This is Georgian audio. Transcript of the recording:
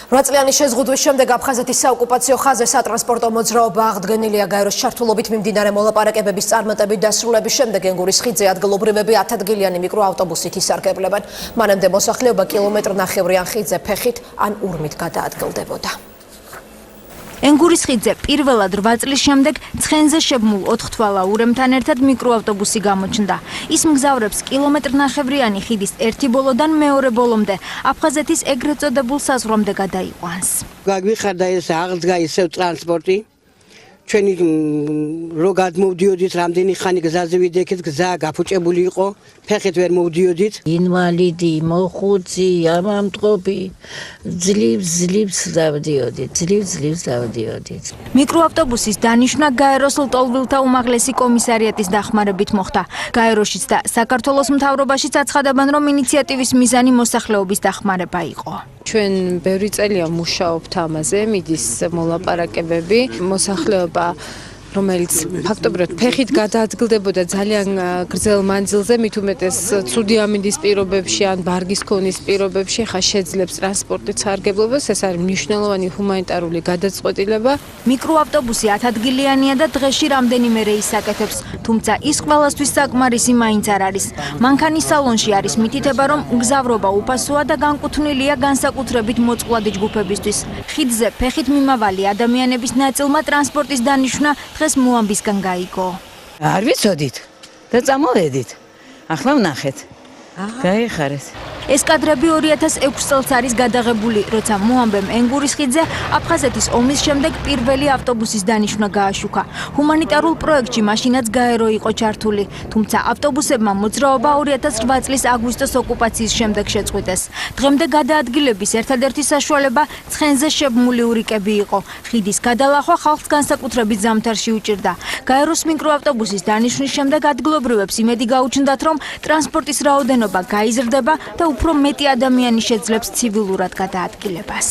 8 წლიანი შეზღუდვის შემდეგ აფხაზეთის საოკუპაციო ხაზზე სატრანსპორტო მოძრაობა აღდგენილია გაეროს ჩართულობით მიმდინარე მოლაპარაკებების წარმატებით დასრულების შემდეგ ენგურის ხიდზე ადგილობრივები 10 ადგილიანი მიკროავტობუსით ისარგებლებენ. მანამდე მოსახლეობა კილომეტრნახევრიან ხიდზე ფეხით ან ურმით გადაადგილდებოდა. ენგურის ხიდზე პირველად 8 წლის შემდეგ ცხენზე შებმულ 4 თვალაურემთან ერთად მიკროავტობუსი გამოჩნდა. ის მგზავრებს კილომეტრნახევრიანი ხიდის ერთი ბოლოდან მეორე ბოლომდე აფხაზეთის ეგრეთ წოდებულ საზღვრამდე გადაიყვანს. გაგვიხარდა ეს აღდგა ისევ ტრანსპორტი. ჩვენი რო გადმოვდიოდით რამდენი ხანი გზაზე ვიდექით, გზა გაფუჭებული იყო, ფეხით ვერ მოვდიოდით. ინვალიდი, მოხუცი, ამამტყობი, ძლივს დავდიოდით. მიკროავტობუსის დანიშვნა გაეროს ლტოლვილთა უმაღლესი კომისარიატის დახმარებით მოხდა. გაეროშიც და საქართველოს მთავრობაშიც აცხადებენ, რომ ინიციატივის მიზანი მოსახლეობის დახმარება იყო. ჩვენ ბევრი წელია მუშაობთ ამაზე, მიდის მოლაპარაკებები, მოსახლეობა რომელიც ფაქტობრივად ფეხით გადაადგილდებოდა ძალიან გრძელ მანძილზე, მით უმეტეს ცუდი ამინდის პირობებში ან ბარგის ქონის პირობებში, ხა შეძლებს ტრანსპორტით სარგებლობას, ეს არის მნიშვნელოვანი ჰუმანიტარული გადაწყვეტილება. მიკროავტობუსი 10 ადგილიანია და დღეში რამდენიმე რეისს აკეთებს, თუმცა ის ყველასთვის საკმარისი მაინც არ არის. მანქანის სალონში არის მითითება, რომ მგზავრობა უფასოა და განკუთვნილია განსაკუთრებით მოწყვლადი ჯგუფებისთვის. ხიდზე ფეხით მიმავალი ადამიანების ნაწილმა ტრანსპორტის დანიშვნა დღეს მოამბისგან გაიგო. არ ვიცოდით და წამოვედით. ახლა ვნახეთ. გაიხარეთ. ეს კადრები 2006 წელს არის გადაღებული, როცა მოამბემ ენგურის ხიდზე აფხაზეთის ომის შემდეგ პირველი ავტობუსის დანიშვნა გააშუქა. ჰუმანიტარულ პროექტში მაშინაც გაერო იყო ჩართული, თუმცა ავტობუსებმა მოძრაობა 2008 წლის აგვისტოს ოკუპაციის შემდეგ შეწყვიტეს. დღემდე გადაადგილების ერთადერთი საშუალება ცხენზე შებმული ურიკები იყო. ხიდის გადალახვა ხალხს განსაკუთრებით ზამთარში უჭირდა. გაეროს მიკროავტობუსის დანიშვნის შემდეგ ადგილობრივებს იმედი გაუჩნდათ, რომ ტრანსპორტის რაოდენობა გაიზრდება და უფრო მეტი ადამიანი შეძლებს ცივილურად გადაადგილებას.